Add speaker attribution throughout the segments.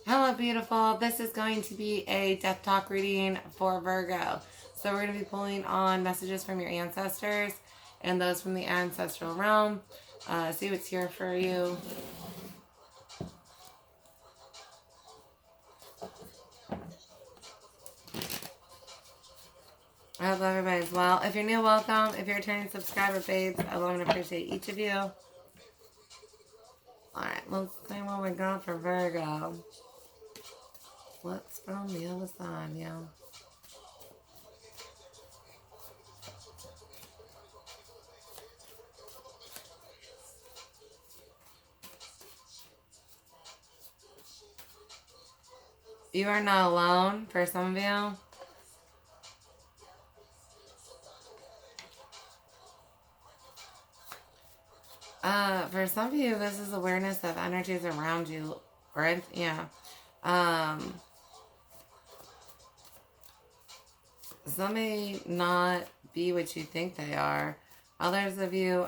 Speaker 1: Hello, beautiful. This is going to be a death talk reading for Virgo. So we're going to be pulling on messages from your ancestors and those from the ancestral realm. See what's here for you. I hope everybody's well. If you're new, welcome. If you're a returning subscriber, babes, I love and appreciate each of you. Alright, let's see what we got for Virgo. What's from the other side, yeah? You are not alone, for some of you. For some of you, this is awareness of energies around you, right? Yeah. Some may not be what you think they are. Others of you,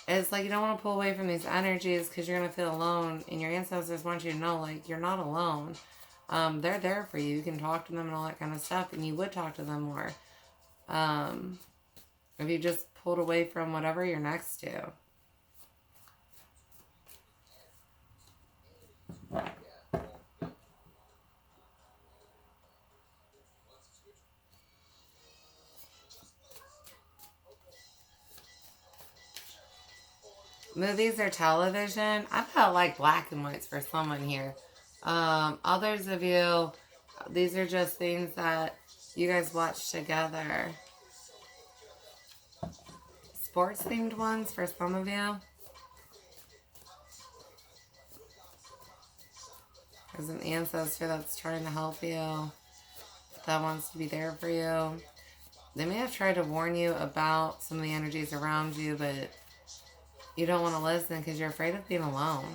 Speaker 1: it's like you don't want to pull away from these energies because you're going to feel alone. And your ancestors want you to know, like, you're not alone. They're there for you. You can talk to them and all that kind of stuff. And you would talk to them more. If you just pulled away from whatever you're next to. Movies or television? I felt like black and whites for someone here. Others of you, these are just things that you guys watch together. Sports themed ones for some of you. There's an ancestor that's trying to help you, that wants to be there for you. They may have tried to warn you about some of the energies around you, but you don't want to listen because you're afraid of being alone.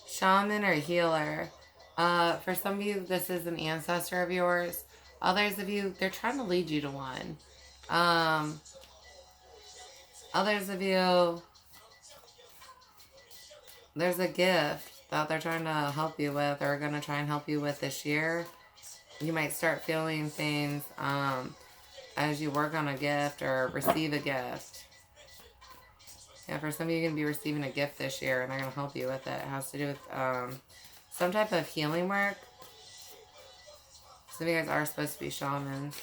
Speaker 1: Shaman or healer. For some of you, this is an ancestor of yours. Others of you, they're trying to lead you to one. Others of you, there's a gift that they're trying to help you with or going to try and help you with this year. You might start feeling things as you work on a gift or receive a gift. Yeah, for some of you, you're going to be receiving a gift this year and they're going to help you with it. It has to do with some type of healing work. Some of you guys are supposed to be shamans.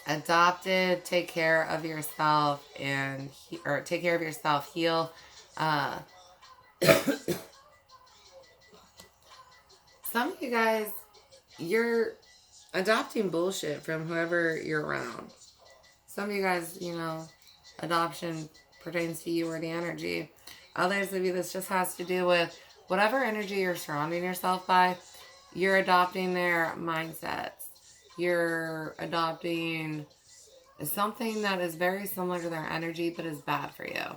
Speaker 1: Adopted, take care of yourself and take care of yourself, heal. Some of you guys, you're adopting bullshit from whoever you're around. Some of you guys, you know, adoption pertains to you or the energy. Others of you, this just has to do with whatever energy you're surrounding yourself by, you're adopting their mindsets. You're adopting something that is very similar to their energy but is bad for you.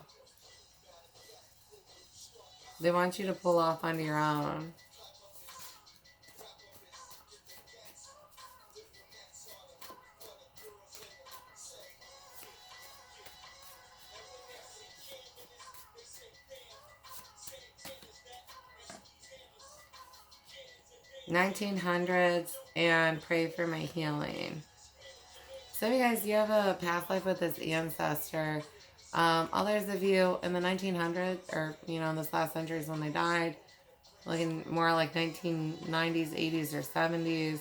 Speaker 1: They want you to pull off on your own. $1900s and pray for my healing. Some of you guys, you have a past life with this ancestor. Others of you in the 1900s, or you know, in this last century is when they died, looking more like 1990s, 80s, or 70s.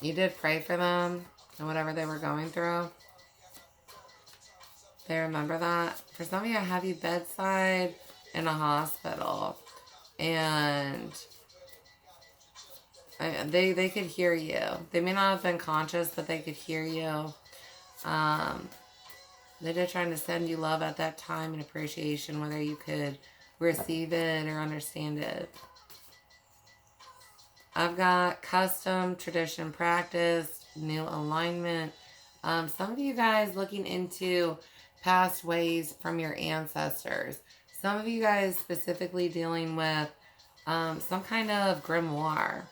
Speaker 1: You did pray for them and whatever they were going through. They remember that. For some of you, I have you bedside in a hospital. And they could hear you. They may not have been conscious, but they could hear you. They did trying to send you love at that time and appreciation, whether you could receive it or understand it. I've got custom, tradition, practice, new alignment. Some of you guys looking into past ways from your ancestors. Some of you guys specifically dealing with some kind of grimoire.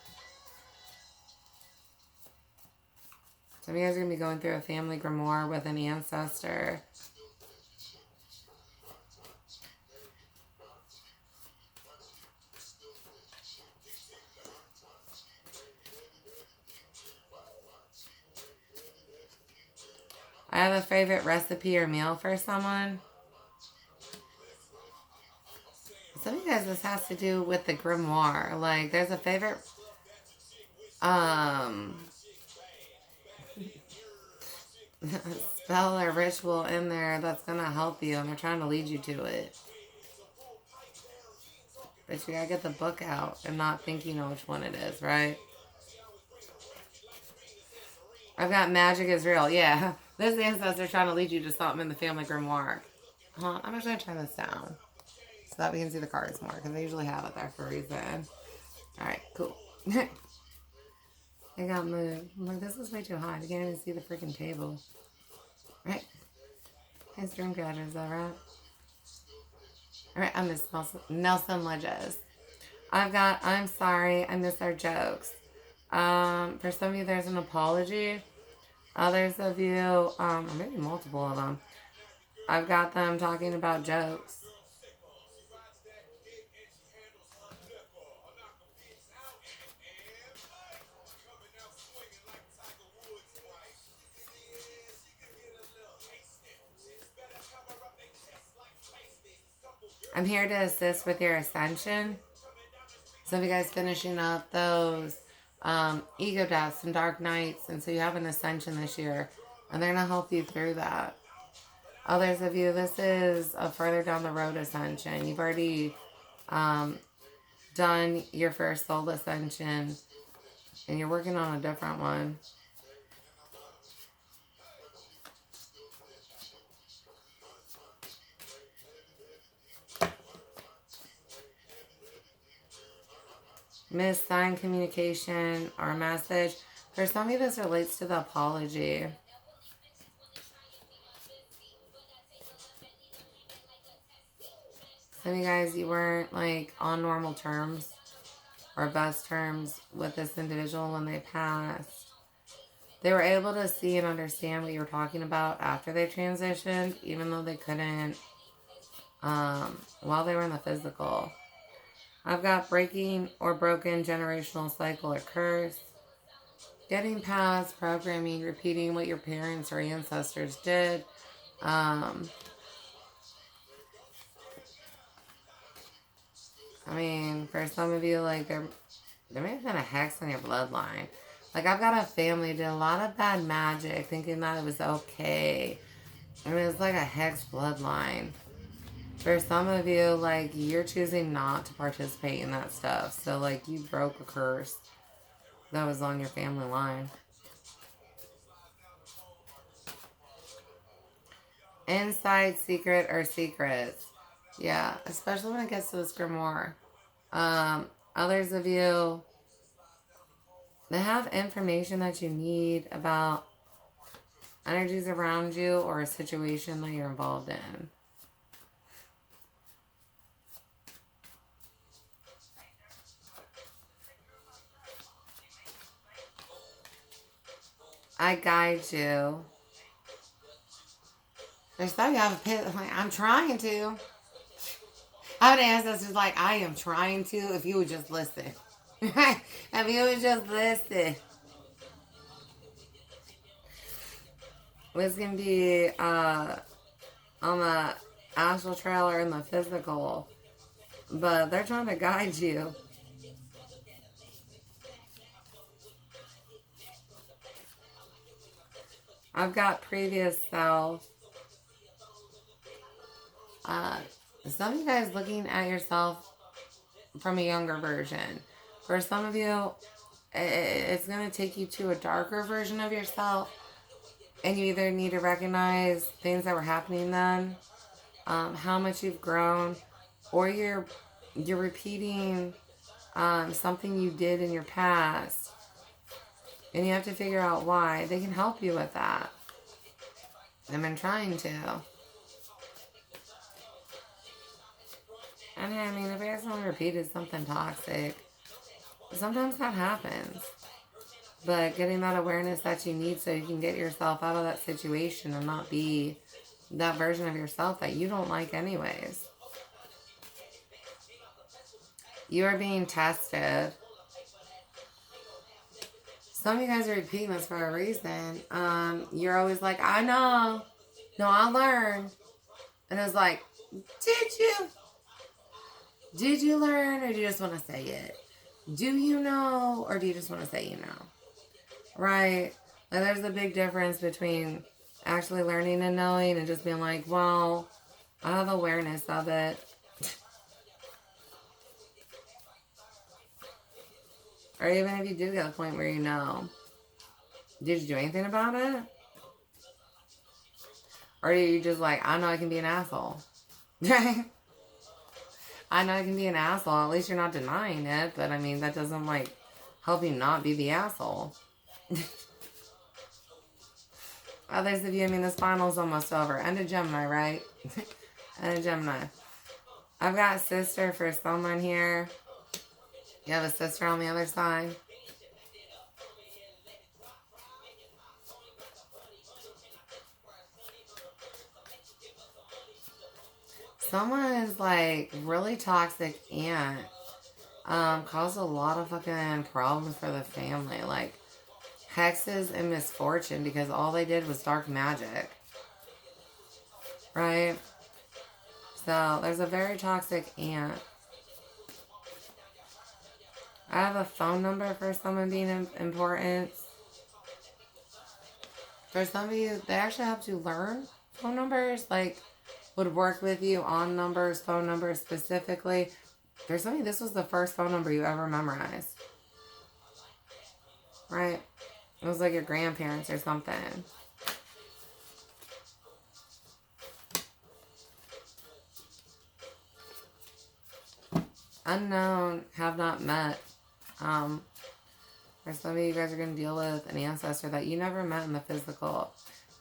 Speaker 1: Some of you guys are going to be going through a family grimoire with an ancestor. I have a favorite recipe or meal for someone. Some of you guys, this has to do with the grimoire. Like, there's a favorite spell or ritual in there that's going to help you, and they're trying to lead you to it. But you got to get the book out and not think you know which one it is, right? I've got magic is real. Yeah. This ancestor trying to lead you to something in the family grimoire. I'm actually going to turn this down so that we can see the cards more, because I usually have it there for a reason. Alright, cool. It got moved. I'm like, this is way too high. I can't even see the freaking table. Right? Hey, Stream Catcher, is that right? Alright, I miss Nelson Ledges. I've got, I'm sorry, I miss our jokes. For some of you, there's an apology. Others of you, or maybe multiple of them, I've got them talking about jokes. I'm here to assist with your ascension. Some of you guys finishing up those ego deaths and dark nights, and so you have an ascension this year, and they're going to help you through that. Others of you, this is a further down the road ascension. You've already done your first soul ascension, and you're working on a different one. Missigned communication or message. For some of you, this relates to the apology. Some of you guys, you weren't like on normal terms or best terms with this individual when they passed. They were able to see and understand what you were talking about after they transitioned, even though they couldn't while they were in the physical. I've got breaking or broken generational cycle or curse. Getting past programming, repeating what your parents or ancestors did. I mean, for some of you, like, there may have been a hex in your bloodline. Like, I've got a family who did a lot of bad magic, thinking that it was okay. I mean, it's like a hex bloodline. For some of you, like, you're choosing not to participate in that stuff. So, like, you broke a curse that was on your family line. Inside secret or secrets. Yeah, especially when it gets to this grimoire. Others of you, they have information that you need about energies around you or a situation that you're involved in. I guide you. There's some you have a pit. Like, I'm trying to. I would ask us just like, I am trying to, if you would just listen. If you would just listen. It's going to be on the astral trail or in the physical. But they're trying to guide you. I've got previous self. Some of you guys looking at yourself from a younger version. For some of you, it's going to take you to a darker version of yourself. And you either need to recognize things that were happening then, how much you've grown, or you're repeating something you did in your past. And you have to figure out why. They can help you with that. I've been trying to. And I mean, if you accidentally repeated something toxic, sometimes that happens. But getting that awareness that you need so you can get yourself out of that situation and not be that version of yourself that you don't like anyways. You are being tested. Some of you guys are repeating this for a reason. You're always like, I know. No, I learned. And it's like, did you? Did you learn, or do you just want to say it? Do you know, or do you just want to say you know? Right? Like, there's a big difference between actually learning and knowing and just being like, well, I have awareness of it. Or even if you do get to the point where you know, did you do anything about it? Or are you just like, I know I can be an asshole. I know I can be an asshole. At least you're not denying it. But I mean, that doesn't like help you not be the asshole. Others of you, I mean, this final's almost over. End of Gemini, right? End of Gemini. I've got sister for someone here. You have a sister on the other side. Someone is like really toxic aunt. Caused a lot of fucking problems for the family. Like hexes and misfortune because all they did was dark magic. Right? So there's a very toxic aunt. I have a phone number for someone being important. For some of you, they actually helped you learn phone numbers. Like, would work with you on numbers, phone numbers specifically. For some of you, this was the first phone number you ever memorized. Right? It was like your grandparents or something. Unknown, have not met. For some of you guys are going to deal with an ancestor that you never met in the physical.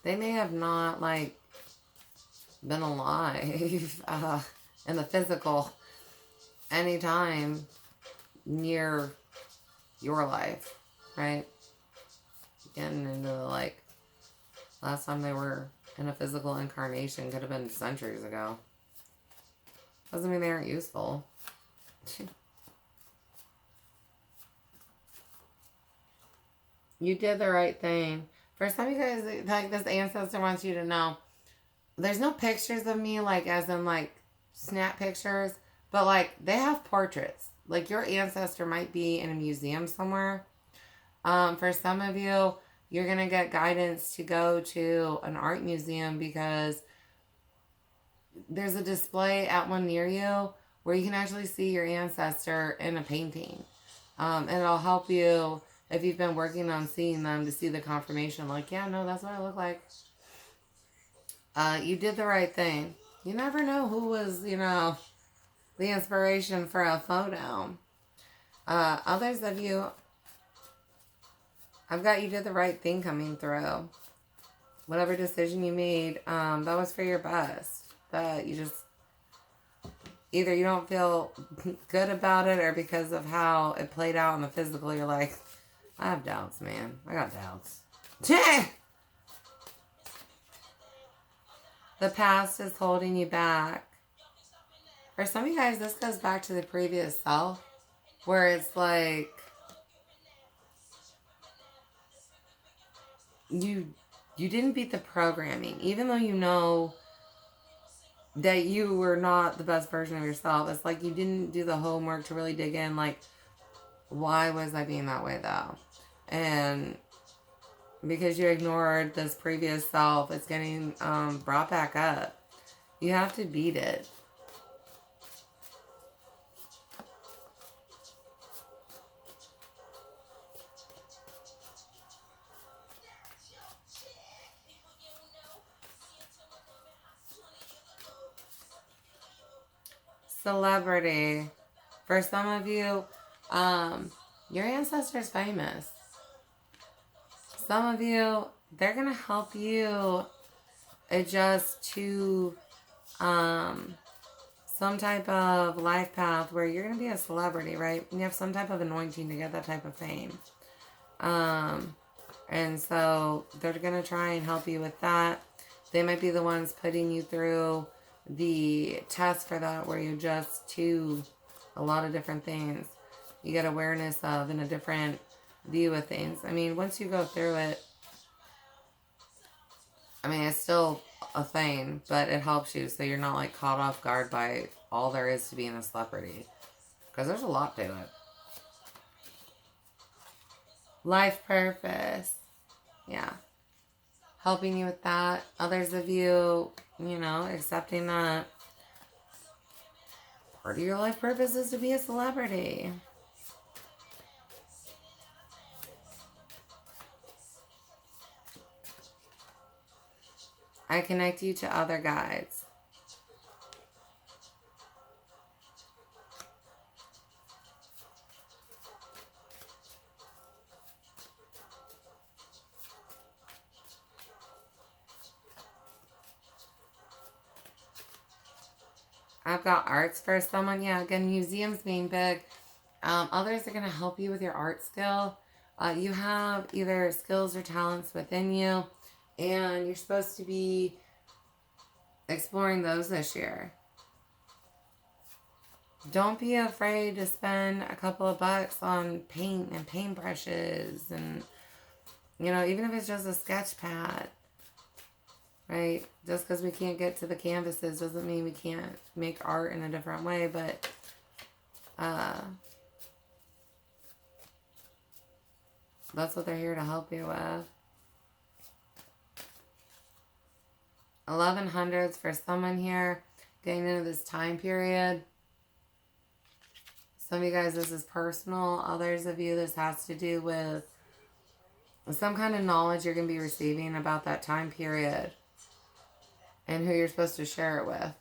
Speaker 1: They may have not, like, been alive in the physical anytime near your life, right? Getting into, like, last time they were in a physical incarnation could have been centuries ago. Doesn't mean they aren't useful. You did the right thing. For some of you guys, like, this ancestor wants you to know, there's no pictures of me, like, as in, like, snap pictures, but, like, they have portraits. Like, your ancestor might be in a museum somewhere. For some of you, you're going to get guidance to go to an art museum because there's a display at one near you where you can actually see your ancestor in a painting. And it'll help you if you've been working on seeing them to see the confirmation. Like, yeah, no, that's what I look like. You did the right thing. You never know who was, you know, the inspiration for a photo. Others of you, I've got you did the right thing coming through. Whatever decision you made, that was for your best. That you just, either you don't feel good about it or because of how it played out in the physical, you're like, I have doubts, man. I got doubts. The past is holding you back. For some of you guys, this goes back to the previous self, where it's like, you didn't beat the programming, even though you know that you were not the best version of yourself. It's like you didn't do the homework to really dig in, like, why was I being that way, though? And because you ignored this previous self, it's getting brought back up. You have to beat it. Celebrity. For some of you, your ancestor's famous. Some of you, they're going to help you adjust to some type of life path where you're going to be a celebrity, right? And you have some type of anointing to get that type of fame. And so they're going to try and help you with that. They might be the ones putting you through the test for that, where you adjust to a lot of different things. You get awareness of and a different view of things. I mean, once you go through it, I mean, it's still a thing, but it helps you so you're not like caught off guard by all there is to being a celebrity. Because there's a lot to it. Life purpose. Yeah. Helping you with that. Others of you, you know, accepting that part of your life purpose is to be a celebrity. I connect you to other guides. I've got arts for someone. Yeah, again, museums being big. Others are going to help you with your art skill. You have either skills or talents within you, and you're supposed to be exploring those this year. Don't be afraid to spend a couple of bucks on paint and paintbrushes, and, you know, even if it's just a sketch pad. Right? Just because we can't get to the canvases doesn't mean we can't make art in a different way, but that's what they're here to help you with. 1100s for someone here getting into this time period. Some of you guys, this is personal. Others of you, this has to do with some kind of knowledge you're going to be receiving about that time period and who you're supposed to share it with.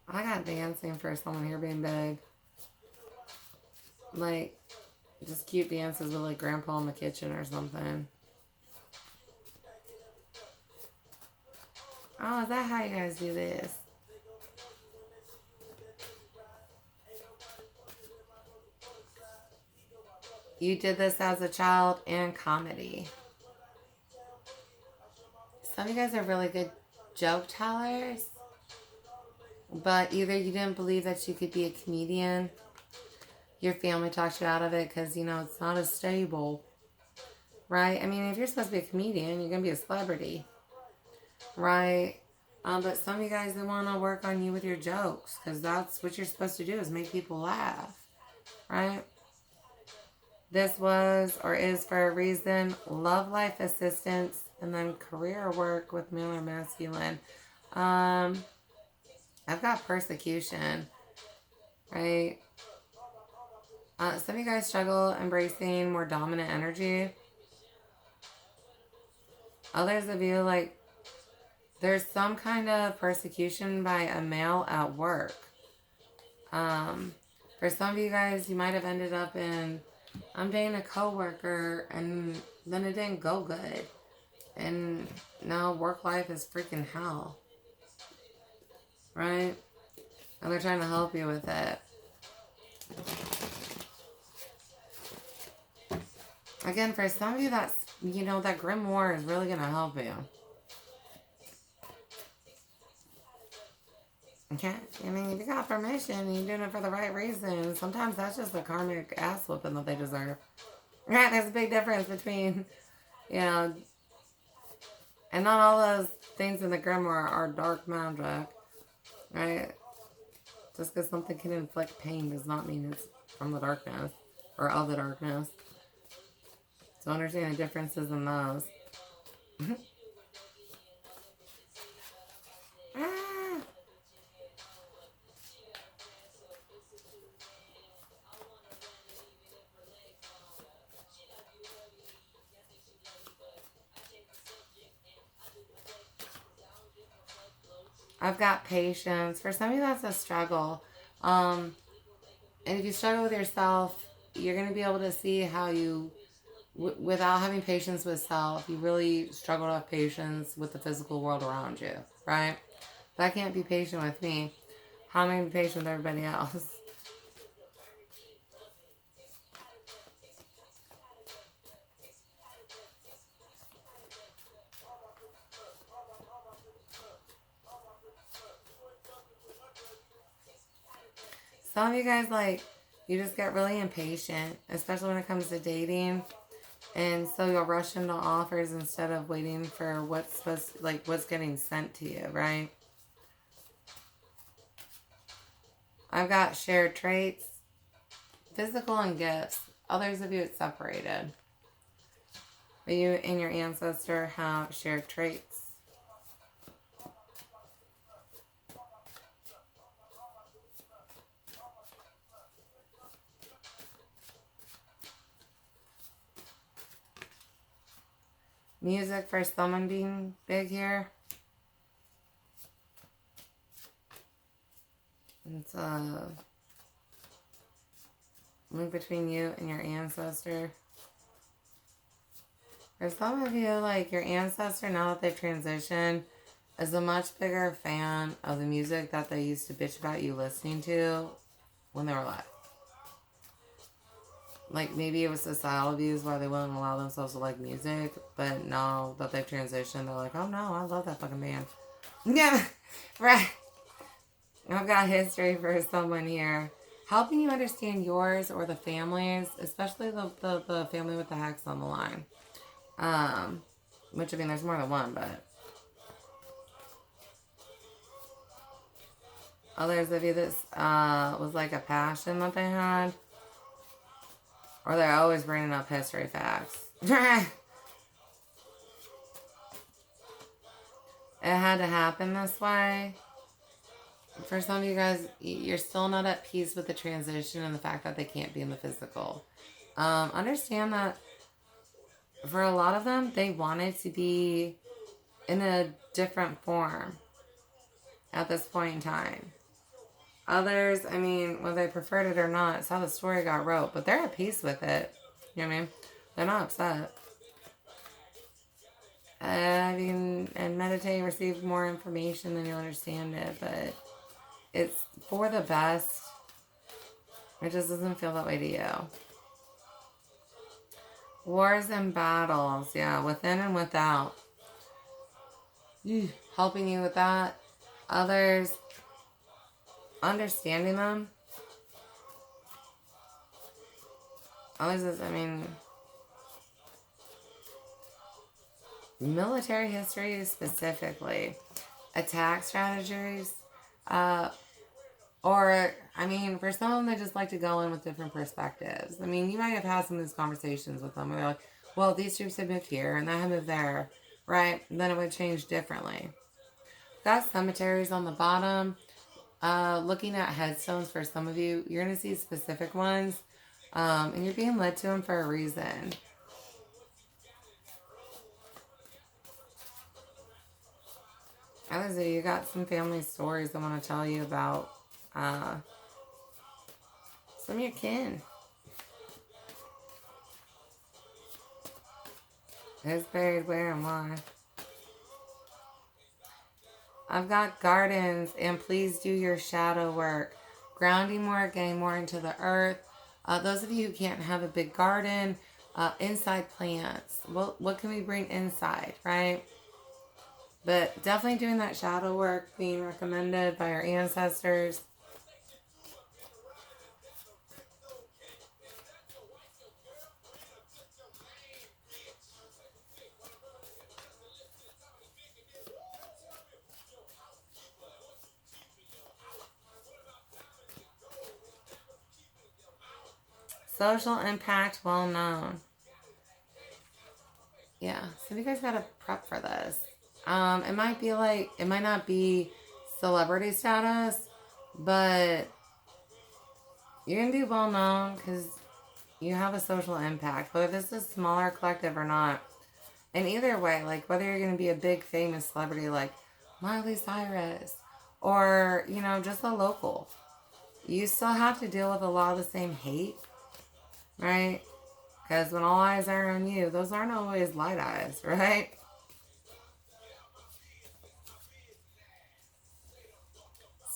Speaker 1: I got dancing for someone here being big. Like, just cute dances with like grandpa in the kitchen or something. Oh, is that how you guys do this? You did this as a child and comedy. Some of you guys are really good joke tellers, but either you didn't believe that you could be a comedian, your family talked you out of it because, you know, it's not as stable, right? I mean, if you're supposed to be a comedian, you're going to be a celebrity, right? But some of you guys, they want to work on you with your jokes because that's what you're supposed to do, is make people laugh, right? This was or is for a reason. Love life assistance, and then career work with male or masculine. I've got persecution, right? Some of you guys struggle embracing more dominant energy. Others of you, like, there's some kind of persecution by a male at work. For some of you guys, you might have ended up in, I'm dating a coworker, and then it didn't go good. And now work life is freaking hell. Right? And they're trying to help you with it. Again, for some of you, that's, you know, that grimoire is really going to help you. Okay? I mean, if you got permission and you're doing it for the right reason, sometimes that's just a karmic ass whooping that they deserve. Right? There's a big difference between, you know, and not all those things in the grimoire are dark magic. Right? Just because something can inflict pain does not mean it's from the darkness or of the darkness. So understand the differences in those. I've got patience. For some of you, that's a struggle. And if you struggle with yourself, you're going to be able to see how you, without having patience with self, you really struggle to have patience with the physical world around you, right? If I can't be patient with me, how am I going to be patient with everybody else? Some of you guys, like, you just get really impatient, especially when it comes to dating. And so you'll rush into offers instead of waiting for what's supposed, like, what's getting sent to you, right? I've got shared traits, physical and gifts. Others of you, it's separated. But you and your ancestor have shared traits. Music for someone being big here. It's a link between you and your ancestor. For some of you, like, your ancestor, now that they've transitioned, is a much bigger fan of the music that they used to bitch about you listening to when they were alive. Like, maybe it was societal views why they wouldn't allow themselves to like music, but now that they've transitioned, they're like, oh no, I love that fucking band. Yeah, right. I've got history for someone here. Helping you understand yours or the families, especially the family with the hex on the line. Which, I mean, there's more than one, but others of you, this was like a passion that they had. Or they're always bringing up history facts. It had to happen this way. For some of you guys, you're still not at peace with the transition and the fact that they can't be in the physical. Understand that for a lot of them, they wanted to be in a different form at this point in time. Others, I mean, whether they preferred it or not, it's how the story got wrote. But they're at peace with it. You know what I mean? They're not upset. I mean, and meditate, receive more information, then you'll understand it. But it's for the best. It just doesn't feel that way to you. Wars and battles. Yeah, within and without. Helping you with that. Others, understanding them. Others, I mean, military history specifically. Attack strategies. Or, I mean, for some of them, they just like to go in with different perspectives. I mean, you might have had some of these conversations with them where they're like, well, these troops have moved here and that have moved there, right? And then it would change differently. Got cemeteries on the bottom. Looking at headstones for some of you, you're going to see specific ones. And you're being led to them for a reason. Others of you got some family stories I want to tell you about. Some of your kin. Who's buried where and why? I've got gardens, and please do your shadow work. Grounding more, getting more into the earth. Those of you who can't have a big garden, inside plants. What can we bring inside, right? But definitely doing that shadow work being recommended by our ancestors. Social impact, well known. Yeah, so you guys gotta prep for this. It might be like, it might not be celebrity status, but you're gonna be well known because you have a social impact, whether this is smaller collective or not. And either way, like whether you're gonna be a big famous celebrity like Miley Cyrus or, you know, just a local, you still have to deal with a lot of the same hate, right? Because when all eyes are on you, those aren't always light eyes, right?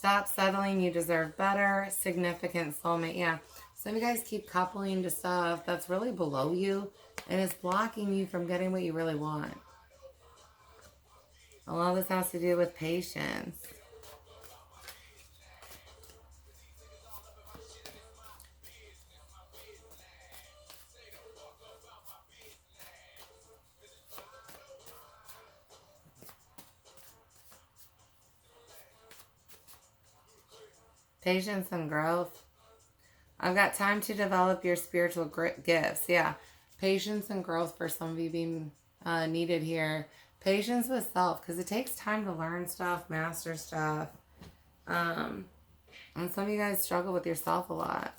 Speaker 1: Stop settling. You deserve better. Significant soulmate. Yeah. Some of you guys keep coupling to stuff that's really below you, and it's blocking you from getting what you really want. A lot of this has to do with patience. Patience and growth. I've got time to develop your spiritual gifts. Yeah. Patience and growth for some of you being needed here. Patience with self, because it takes time to learn stuff, master stuff. And some of you guys struggle with yourself a lot.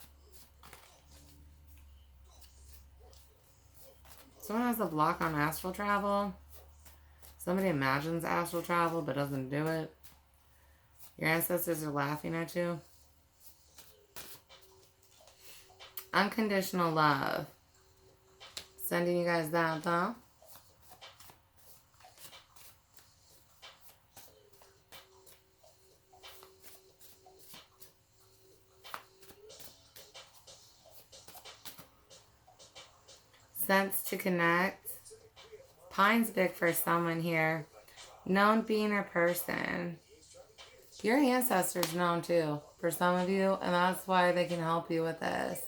Speaker 1: Someone has a block on astral travel. Somebody imagines astral travel but doesn't do it. Your ancestors are laughing at you. Unconditional love. Sending you guys that, though. Sense to connect. Pine's big for someone here. Known being or person. Your ancestors known too for some of you, and that's why they can help you with this.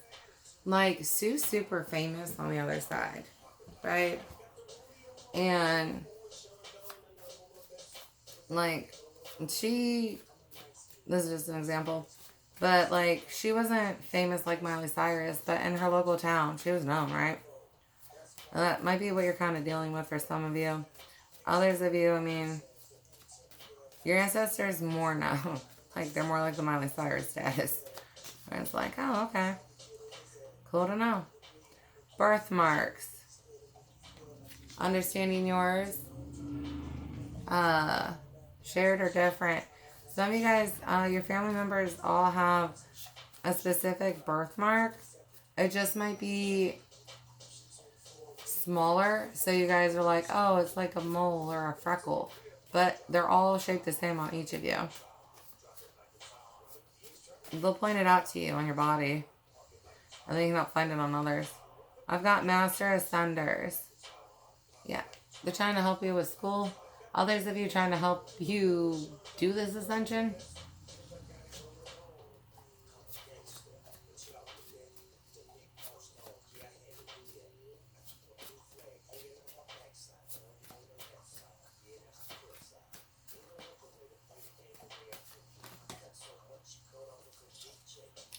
Speaker 1: Like, Sue's super famous on the other side, right? And, like, this is just an example, but, like, she wasn't famous like Miley Cyrus, but in her local town, she was known, right? And that might be what you're kind of dealing with for some of you. Others of you, I mean, your ancestors more known. Like, they're more like the Miley Cyrus status. And it's like, oh, okay. Cool to know. Birthmarks. Understanding yours. Shared or different. Some of you guys, your family members all have a specific birthmark. It just might be smaller. So you guys are like, oh, it's like a mole or a freckle. But they're all shaped the same on each of you. They'll point it out to you on your body. And then you can help find it on others. I've got Master Ascenders. Yeah. They're trying to help you with school. Others of you trying to help you do this ascension.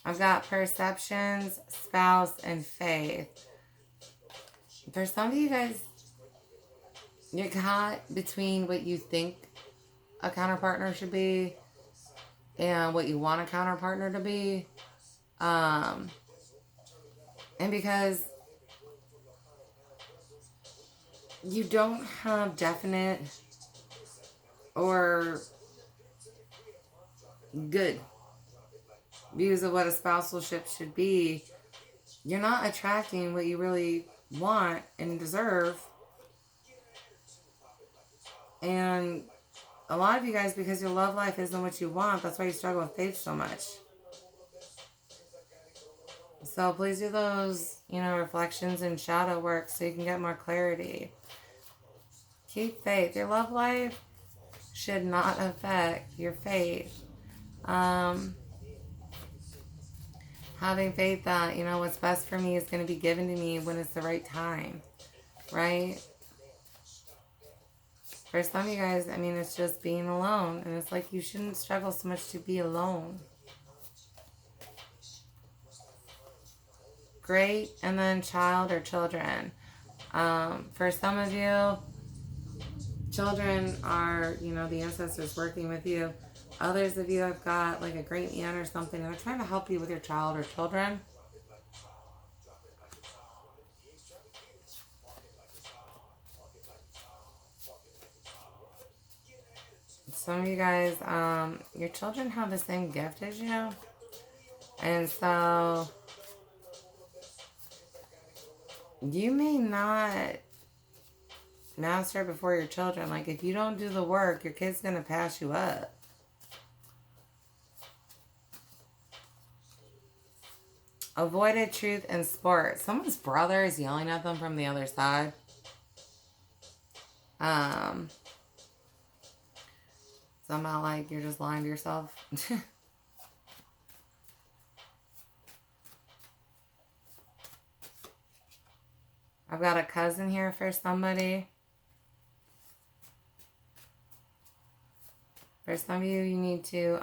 Speaker 1: I've got perceptions, spouse, and faith. For some of you guys, you're caught between what you think a counterpartner should be and what you want a counterpartner to be. And because you don't have definite or good views of what a spousalship should be, you're not attracting what you really want and deserve. And a lot of you guys, because your love life isn't what you want, that's why you struggle with faith so much. So please do those, reflections and shadow work so you can get more clarity. Keep faith. Your love life should not affect your faith. Having faith that, what's best for me is going to be given to me when it's the right time, right? For some of you guys, it's just being alone. And it's like you shouldn't struggle so much to be alone. Great. And then child or children. For some of you, children are, the ancestors working with you. Others of you have got like a great aunt or something, and they're trying to help you with your child or children. Some of you guys, your children have the same gift as you. And so you may not master before your children. Like, if you don't do the work, your kid's going to pass you up. Avoided truth in sport. Someone's brother is yelling at them from the other side. Somehow, like, you're just lying to yourself. I've got a cousin here for somebody. For some of you, you need to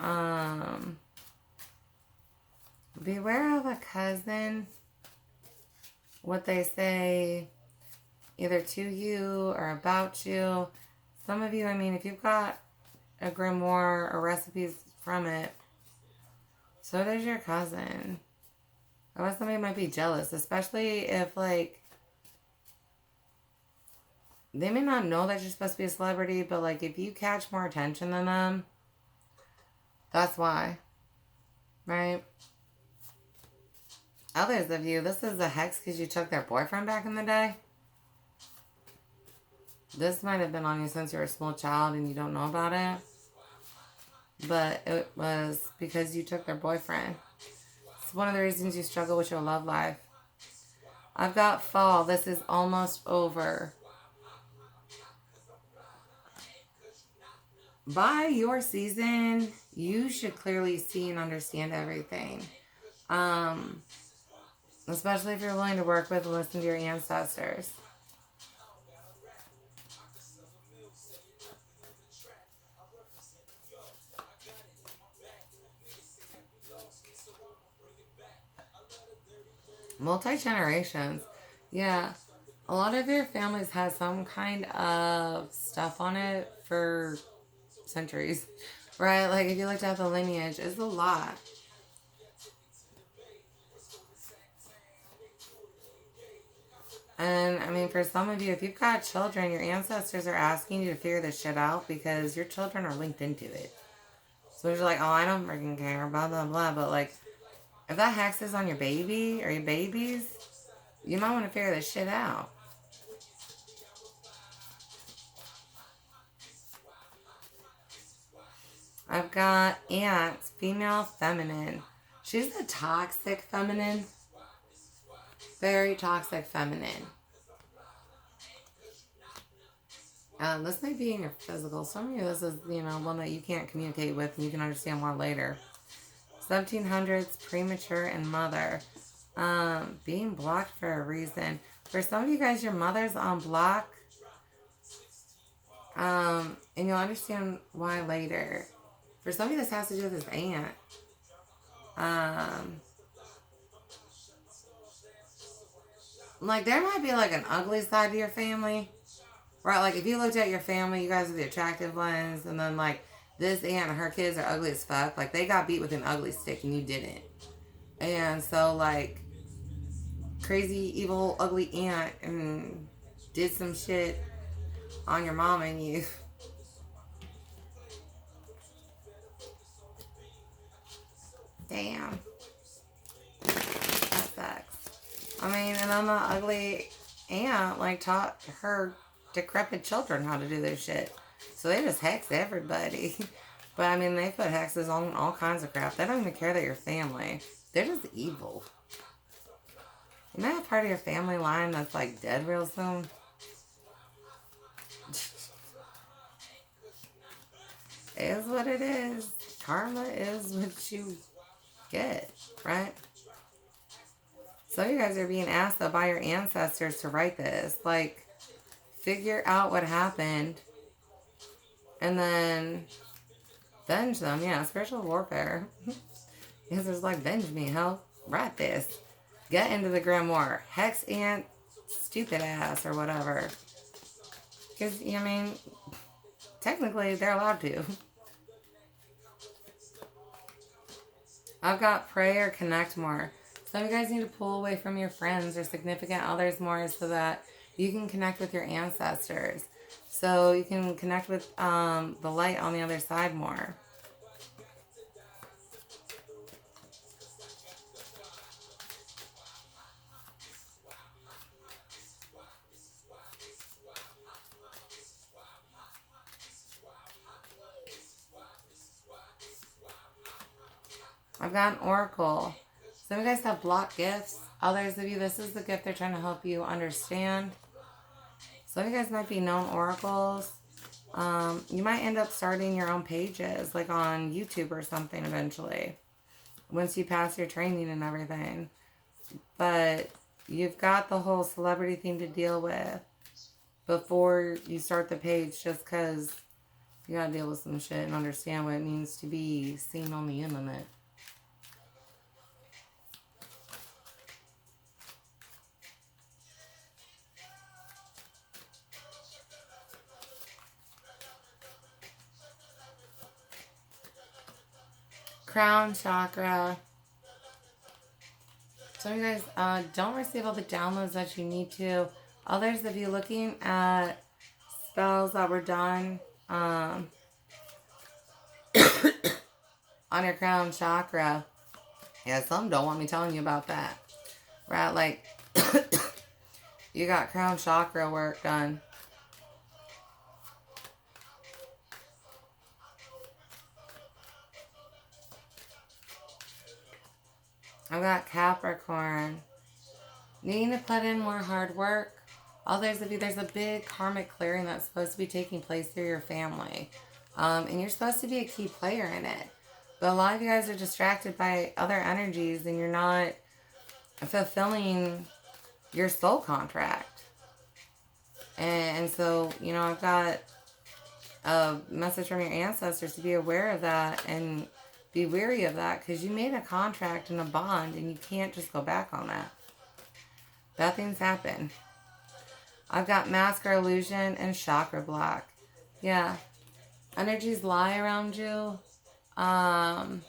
Speaker 1: beware of a cousin. What they say either to you or about you. Some of you, I mean, if you've got a grimoire or recipes from it, so does your cousin. Or somebody might be jealous, especially if, like, they may not know that you're supposed to be a celebrity, but, like, if you catch more attention than them, that's why. Right? Others of you, this is a hex because you took their boyfriend back in the day. This might have been on you since you were a small child and you don't know about it. But it was because you took their boyfriend. It's one of the reasons you struggle with your love life. I've got fall. This is almost over. By your season, you should clearly see and understand everything. Especially if you're willing to work with and listen to your ancestors. Multi-generations. Yeah. A lot of your families has some kind of stuff on it for centuries. Right? Like, if you looked at the lineage, it's a lot. And, I mean, for some of you, if you've got children, your ancestors are asking you to figure this shit out because your children are linked into it. So you're like, oh, I don't freaking care, blah, blah, blah. But, like, if that hex is on your baby or your babies, you might want to figure this shit out. I've got aunt, female, feminine. She's a toxic feminine. Very toxic feminine. This may be in your physical. Some of you, this is, one that you can't communicate with and you can understand why later. 1700s, premature and mother. Being blocked for a reason. For some of you guys, your mother's on block. And you'll understand why later. For some of you, this has to do with his aunt. Like, there might be, like, an ugly side to your family. Right? Like, if you looked at your family, you guys are the attractive ones. And then, like, this aunt and her kids are ugly as fuck. Like, they got beat with an ugly stick and you didn't. And so, like, crazy, evil, ugly aunt and did some shit on your mom and you. Damn. That sucks. I mean, and then the ugly aunt, like, taught her decrepit children how to do this shit. So they just hex everybody. But, I mean, they put hexes on all kinds of crap. They don't even care that you're family. They're just evil. You might have part of your family line that's, like, dead real soon. It is what it is. Karma is what you get, right? Some of you guys are being asked, though, by your ancestors to write this. Like, figure out what happened and then venge them. Yeah, spiritual warfare. Because there's like, venge me, hell. Write this. Get into the grimoire. Hex aunt, stupid ass, or whatever. Because, I mean, technically, they're allowed to. I've got pray or connect more. Some of you guys need to pull away from your friends or significant others more so that you can connect with your ancestors. So you can connect with the light on the other side more. I've got an oracle. Some of you guys have blocked gifts. Others of you, this is the gift they're trying to help you understand. Some of you guys might be known oracles. You might end up starting your own pages, like on YouTube or something eventually, once you pass your training and everything. But you've got the whole celebrity thing to deal with before you start the page, just because you gotta deal with some shit and understand what it means to be seen on the internet. Crown chakra. Some of you guys don't receive all the downloads that you need to. Others of you looking at spells that were done on your crown chakra. Yeah, some don't want me telling you about that. Right, like you got crown chakra work done. I've got Capricorn. Needing to put in more hard work. Others of you, there's a big karmic clearing that's supposed to be taking place through your family. And you're supposed to be a key player in it. But a lot of you guys are distracted by other energies and you're not fulfilling your soul contract. And so, you know, I've got a message from your ancestors to be aware of that and be wary of that, because you made a contract and a bond and you can't just go back on that. Bad things happen. I've got mask or illusion and chakra block. Yeah. Energies lie around you. Some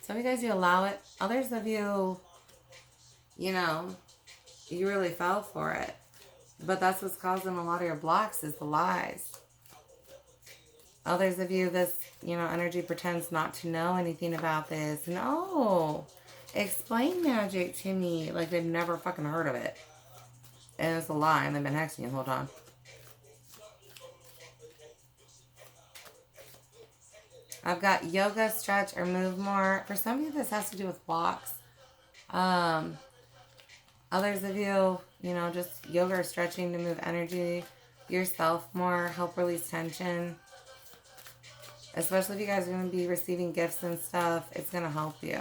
Speaker 1: of you guys, you allow it. Others of you, you know, you really fell for it. But that's what's causing a lot of your blocks, is the lies. Others of you, this, you know, energy pretends not to know anything about this. And, oh, explain magic to me. Like they've never fucking heard of it. And it's a lie, and they've been hexing you the whole time. I've got yoga, stretch, or move more. For some of you, this has to do with walks. Others of you, you know, just yoga or stretching to move energy, yourself more, help release tension. Especially if you guys are going to be receiving gifts and stuff, it's going to help you.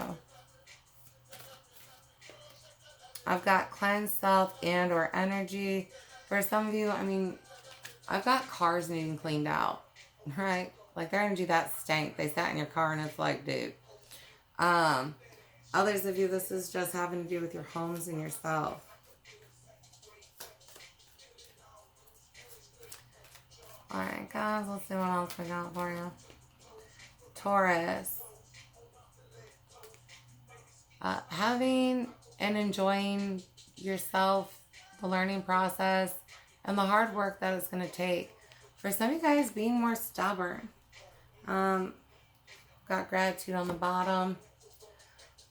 Speaker 1: I've got cleanse self and or energy. For some of you, I mean, I've got cars needing cleaned out, right? Like their energy that stank. They sat in your car and it's like, dude. Others of you, this is just having to do with your homes and yourself. Alright, guys, let's see what else we got for you. Taurus. Having and enjoying yourself, the learning process, and the hard work that it's going to take. For some of you guys, being more stubborn. Got gratitude on the bottom.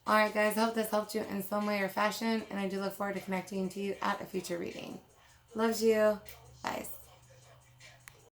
Speaker 1: Alright guys, hope this helped you in some way or fashion, and I do look forward to connecting to you at a future reading. Loves you. Bye.